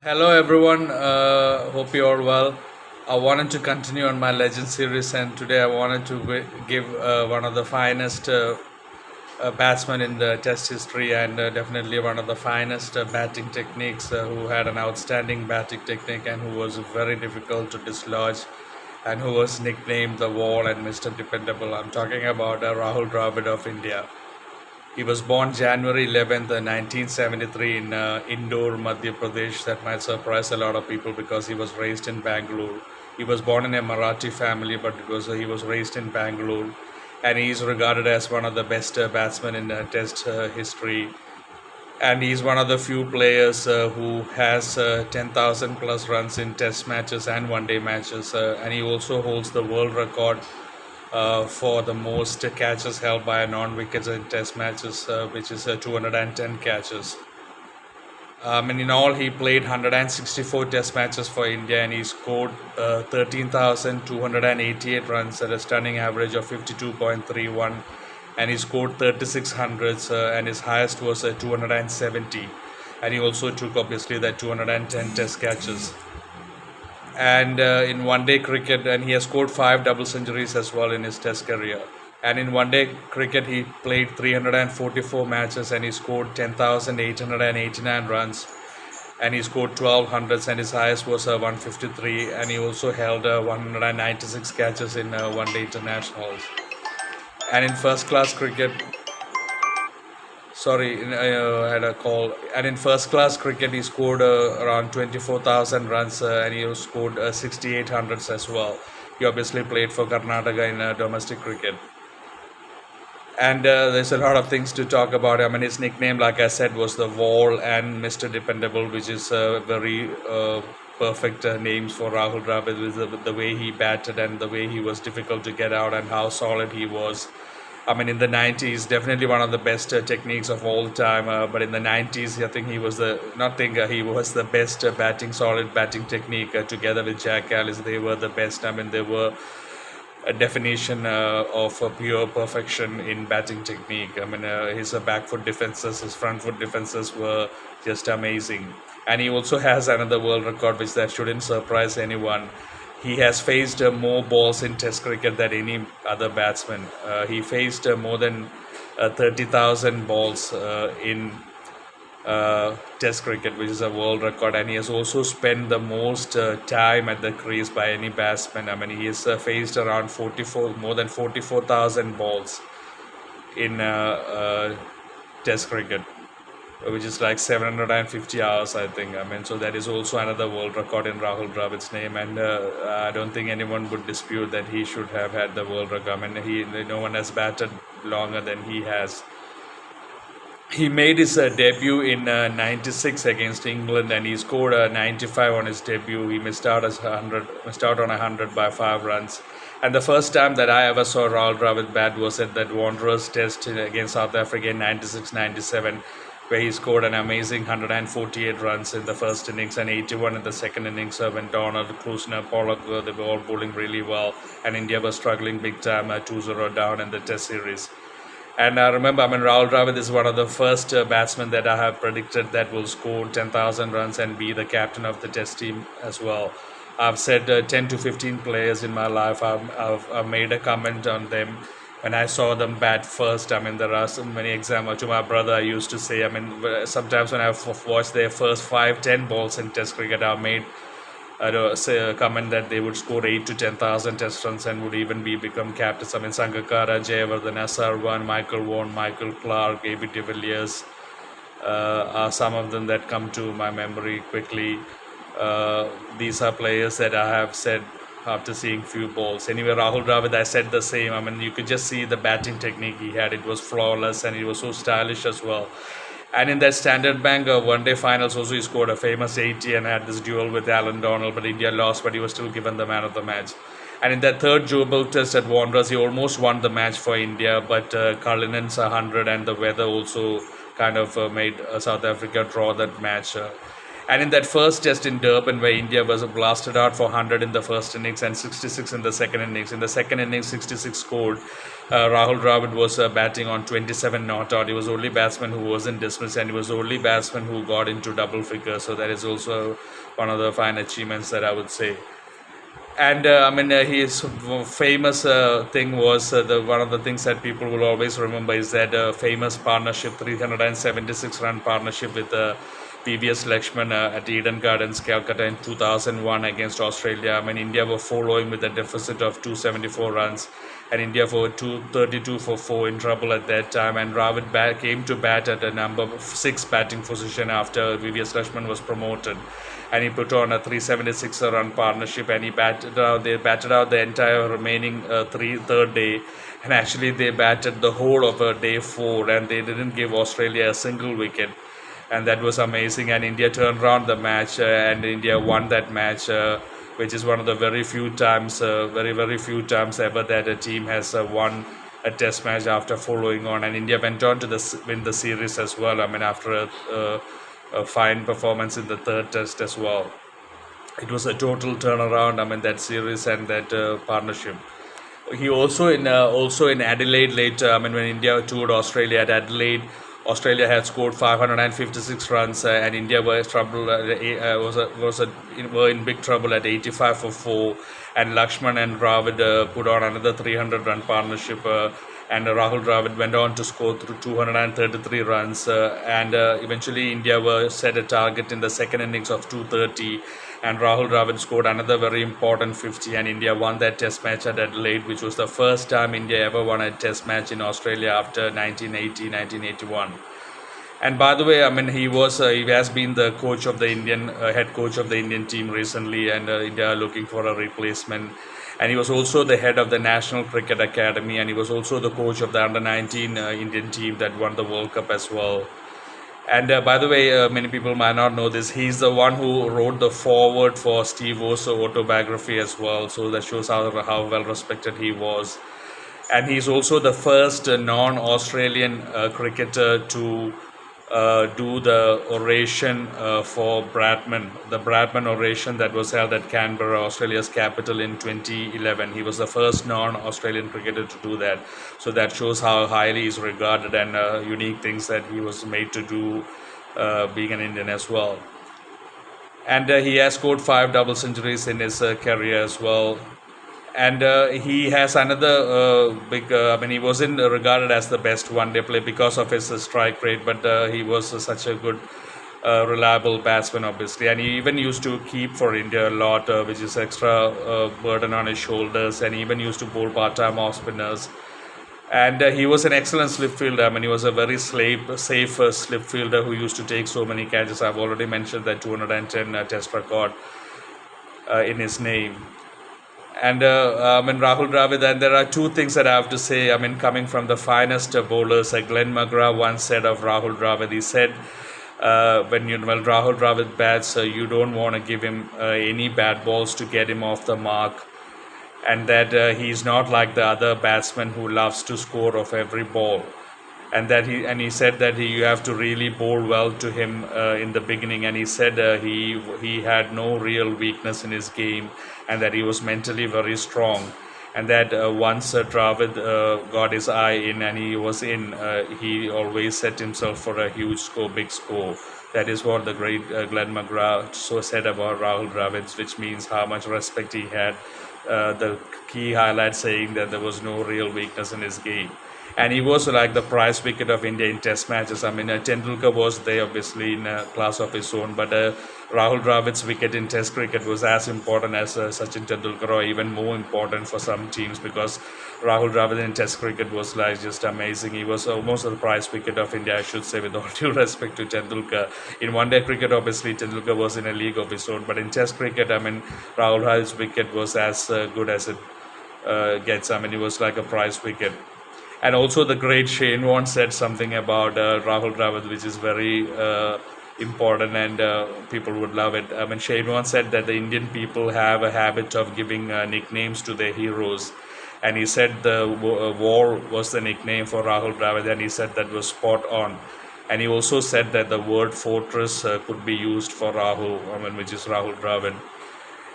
Hello everyone, hope you are well. I wanted to continue on my legend series, and today I wanted to give one of the finest batsmen in the Test history, and definitely one of the finest batting techniques, who had an outstanding batting technique and who was very difficult to dislodge, and who was nicknamed the Wall and Mr. Dependable. I'm talking about Rahul Dravid of India. He was born January 11th, 1973 in Indore, Madhya Pradesh. That might surprise a lot of people because he was raised in Bangalore. He was born in a Marathi family, but because he was raised in Bangalore, and he is regarded as one of the best batsmen in Test history. And he's one of the few players who has 10,000 plus runs in Test matches and one-day matches, and he also holds the world record for the most catches held by a non-wickets in Test matches, which is 210 catches. And in all, he played 164 Test matches for India, and he scored 13,288 runs at a stunning average of 52.31, and he scored 36 hundreds, and his highest was 270, and he also took obviously that 210 Test catches. And in one day cricket, and he has scored five double centuries as well in his Test career. And in one day cricket, he played 344 matches, and he scored 10,889 runs, and he scored 12 hundreds, and his highest was 153, and he also held 196 catches in one day internationals. And in first class cricket, sorry, I had a call. And in first class cricket, he scored around 24,000 runs, and he scored 68 hundreds as well. He obviously played for Karnataka in domestic cricket. And there's a lot of things to talk about. I mean, his nickname, like I said, was the Wall and Mr. Dependable, which is very perfect names for Rahul Dravid, with the way he batted and the way he was difficult to get out and how solid he was. I mean, in the 90s, definitely one of the best techniques of all time. But in the 90s, I think he was he was the best solid batting technique together with Jack Ellis. They were the best. I mean, they were a definition of pure perfection in batting technique. I mean, his back foot defenses, his front foot defenses were just amazing. And he also has another world record, which that shouldn't surprise anyone. He has faced more balls in Test cricket than any other batsman. He faced more than 30,000 balls in Test cricket, which is a world record, and he has also spent the most time at the crease by any batsman. I mean, he has faced around more than 44,000 balls in Test cricket, which is like 750 hours, I think. I mean, so that is also another world record in Rahul Dravid's name, and I don't think anyone would dispute that he should have had the world record. I mean, no one has batted longer than he has. He made his debut in '96 against England, and he scored 95 on his debut. He missed out on 100 by 5 runs. And the first time that I ever saw Rahul Dravid bat was at that Wanderers Test against South Africa in '96-'97, where he scored an amazing 148 runs in the first innings and 81 in the second innings. When Donald, Klusner, Pollock, they were all bowling really well, and India was struggling big time, 2-0 down in the Test series. And I remember, I mean, Rahul Dravid is one of the first batsmen that I have predicted that will score 10,000 runs and be the captain of the Test team as well. I've said 10 to 15 players in my life. I've made a comment on them when I saw them bat first. I mean, there are so many examples. To my brother, I used to say, I mean, sometimes when I've watched their first 5-10 balls in Test cricket, I've made say a comment that they would score 8 to 10,000 Test runs and would even become captains. I mean, Sangakkara, Jayawardene, Sarwan, Michael Vaughan, Michael Clarke, A.B. de Villiers are some of them that come to my memory quickly. These are players that I have said after seeing few balls. Anyway, Rahul Dravid, I said the same. I mean, you could just see the batting technique he had. It was flawless, and it was so stylish as well. And in that Standard Bank one-day finals also, he scored a famous 80 and had this duel with Alan Donald, but India lost, but he was still given the man of the match. And in that third Jobel Test at Wanderers, he almost won the match for India, but Cullinan's 100 and the weather also kind of made South Africa draw that match. And in that first test in Durban, where India was blasted out for 100 in the first innings and 66 in the second innings. In the second innings, 66 scored. Rahul Dravid was batting on 27 not out. He was the only batsman who wasn't dismissed, and he was the only batsman who got into double figures. So that is also one of the fine achievements that I would say. And his famous thing was the one of the things that people will always remember is that famous partnership, 376 run partnership with PVS Lakshman at Eden Gardens, Calcutta in 2001 against Australia. India were following with a deficit of 274 runs, and India were 232 for 4 in trouble at that time. And Dravid came to bat at a number 6 batting position after PVS Lakshman was promoted, and he put on a 376 run partnership, and they batted out the entire remaining third day, and actually they batted the whole of day 4, and they didn't give Australia a single wicket, and that was amazing. And India turned around the match, and India won that match, which is one of the very few times ever that a team has won a test match after following on. And India went on to win the series as well, after a fine performance in the third test as well. It was a total turnaround, that series and that partnership. He also in Adelaide later, when India toured Australia at Adelaide, Australia had scored 556 runs, and India were in big trouble at 85 for 4. And Lakshman and Dravid put on another 300 run partnership, and Rahul Dravid went on to score through 233 runs, and eventually India were set a target in the second innings of 230, and Rahul Dravid scored another very important 50, and India won that test match at Adelaide, which was the first time India ever won a test match in Australia after 1981. And by the way, he has been the coach of the head coach of the Indian team recently, and India are looking for a replacement. And he was also the head of the National Cricket Academy, and he was also the coach of the under-19 Indian team that won the World Cup as well. And by the way, many people might not know this, he's the one who wrote the foreword for Steve O's autobiography as well, so that shows how well respected he was. And he's also the first non-Australian cricketer to do the oration for Bradman, the Bradman oration that was held at Canberra, Australia's capital, in 2011. He was the first non-Australian cricketer to do that. So that shows how highly he's regarded, and unique things that he was made to do being an Indian as well. And he has scored 5 double centuries in his career as well. And he has another big, he wasn't regarded as the best one-day player because of his strike rate, but he was such a good, reliable batsman, obviously. And he even used to keep for India a lot, which is extra burden on his shoulders. And he even used to bowl part-time off-spinners. And he was an excellent slip fielder. He was a very safe slip fielder who used to take so many catches. I've already mentioned that 210 test record in his name. And Rahul Dravid, and there are two things that I have to say. Coming from the finest bowlers, Glenn McGrath once said of Rahul Dravid, he said, when Rahul Dravid bats, you don't want to give him any bad balls to get him off the mark, and that he's not like the other batsmen who loves to score off every ball. And that he said that you have to really bowl well to him in the beginning, and he said he had no real weakness in his game, and that he was mentally very strong, and that once Dravid got his eye in and he was in, he always set himself for a huge score, big score. That is what the great Glenn McGrath said about Rahul Dravid, which means how much respect he had. The key highlight saying that there was no real weakness in his game. And he was like the prize wicket of India in test matches. Tendulkar was there obviously in a class of his own, but Rahul Dravid's wicket in test cricket was as important as Sachin Tendulkar, or even more important for some teams, because Rahul Dravid in test cricket was like just amazing. He was almost the prize wicket of India, I should say, with all due respect to Tendulkar. In one-day cricket, obviously, Tendulkar was in a league of his own, but in test cricket, Rahul Dravid's wicket was as good as it gets. He was like a prize wicket. And also the great Shane Warne said something about Rahul Dravid, which is very important, and people would love it. Shane Warne said that the Indian people have a habit of giving nicknames to their heroes. And he said the war was the nickname for Rahul Dravid, and he said that was spot on. And he also said that the word fortress could be used for Rahul, which is Rahul Dravid.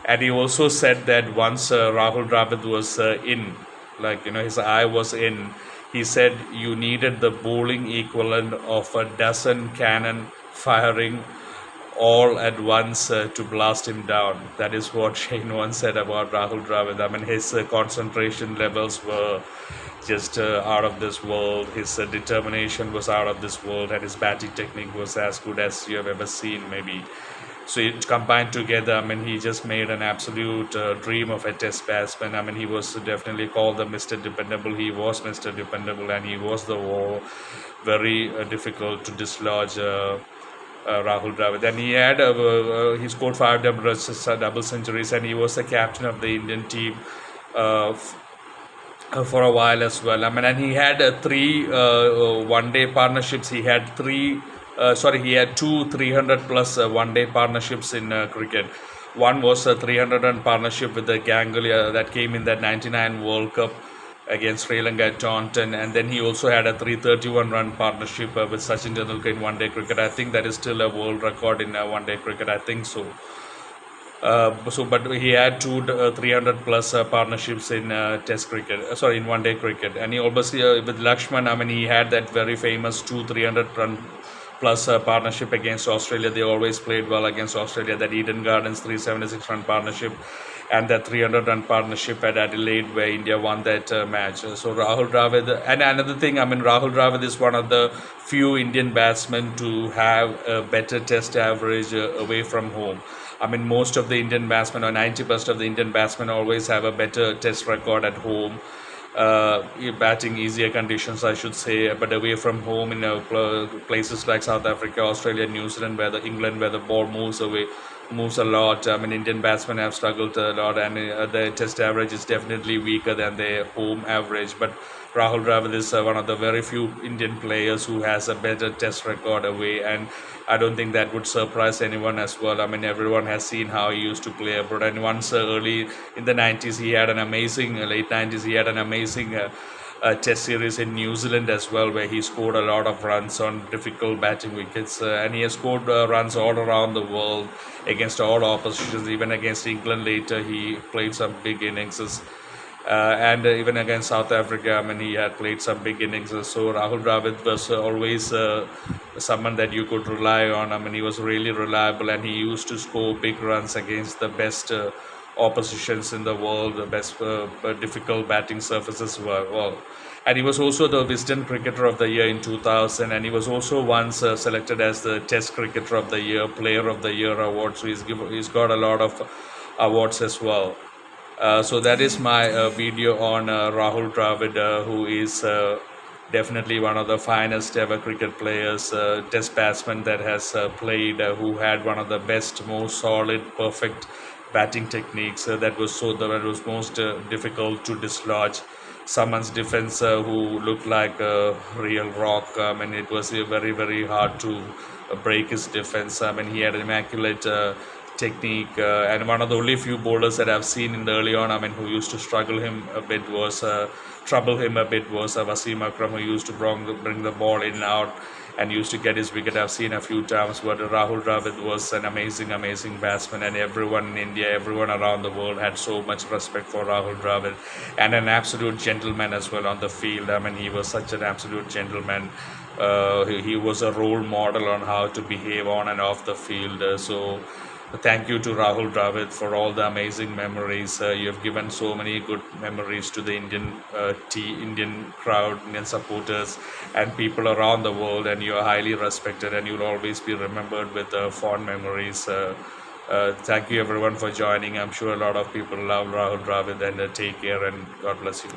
And he also said that once Rahul Dravid was his eye was in, he said you needed the bowling equivalent of a dozen cannon firing all at once to blast him down. That is what Shane once said about Rahul Dravid. His concentration levels were just out of this world. His determination was out of this world, and his batting technique was as good as you have ever seen, maybe. So it combined together. He just made an absolute dream of a test batsman. He was definitely called the Mr. Dependable. He was Mr. Dependable, and he was the war. Very difficult to dislodge. Rahul Dravid, and he scored 5 double centuries, and he was the captain of the Indian team for a while as well. And he had three one-day partnerships. He had he had two 300 plus one-day partnerships in cricket. One was a 300 run partnership with the Ganguly that came in that '99 World Cup against Sri Lanka at Taunton, and then he also had a 331 run partnership with Sachin Tendulkar in one day cricket. I think that is still a world record in one day cricket, I think so. But he had two 300 plus partnerships in test cricket, in one day cricket. And he obviously with Lakshman, he had that very famous 300 run plus partnership against Australia. They always played well against Australia. That Eden Gardens 376 run partnership, and that 300 run partnership at Adelaide, where India won that match. So Rahul Dravid, and another thing, Rahul Dravid is one of the few Indian batsmen to have a better test average away from home. Most of the Indian batsmen, or 90% of the Indian batsmen, always have a better test record at home. Batting easier conditions, I should say, but away from home in places like South Africa, Australia, New Zealand, England, where the ball moves a lot. Indian batsmen have struggled a lot, and the test average is definitely weaker than their home average. But Rahul Dravid is one of the very few Indian players who has a better test record away, and I don't think that would surprise anyone as well. Everyone has seen how he used to play abroad, and once early in the 90s, he had an amazing late 90s. He had an amazing test series in New Zealand as well, where he scored a lot of runs on difficult batting wickets, and he has scored runs all around the world against all oppositions. Even against England later, he played some big innings. And even against South Africa, he had played some big innings. So Rahul Dravid was always someone that you could rely on. He was really reliable, and he used to score big runs against the best oppositions in the world, the best difficult batting surfaces well. And he was also the Wisden Cricketer of the Year in 2000, and he was also once selected as the Test Cricketer of the Year, Player of the Year award. So he's got a lot of awards as well. So that is my video on Rahul Dravid, who is definitely one of the finest ever cricket players, test batsman that has played, who had one of the best, most solid, perfect batting techniques that was most difficult to dislodge someone's defense who looked like a real rock. It was very, very hard to break his defense. He had an immaculate technique, and one of the only few bowlers that I've seen in the early on, who used to trouble him a bit was Wasim Akram, who used to bring the ball in and out and used to get his wicket. I've seen a few times, but Rahul Dravid was an amazing batsman, and everyone in India, everyone around the world had so much respect for Rahul Dravid, and an absolute gentleman as well on the field. He was such an absolute gentleman. He was a role model on how to behave on and off the field. So thank you to Rahul Dravid for all the amazing memories. You have given so many good memories to the Indian crowd, Indian supporters, and people around the world, and you are highly respected, and you'll always be remembered with fond memories. Thank you everyone for joining. I'm sure a lot of people love Rahul Dravid, and take care, and God bless you.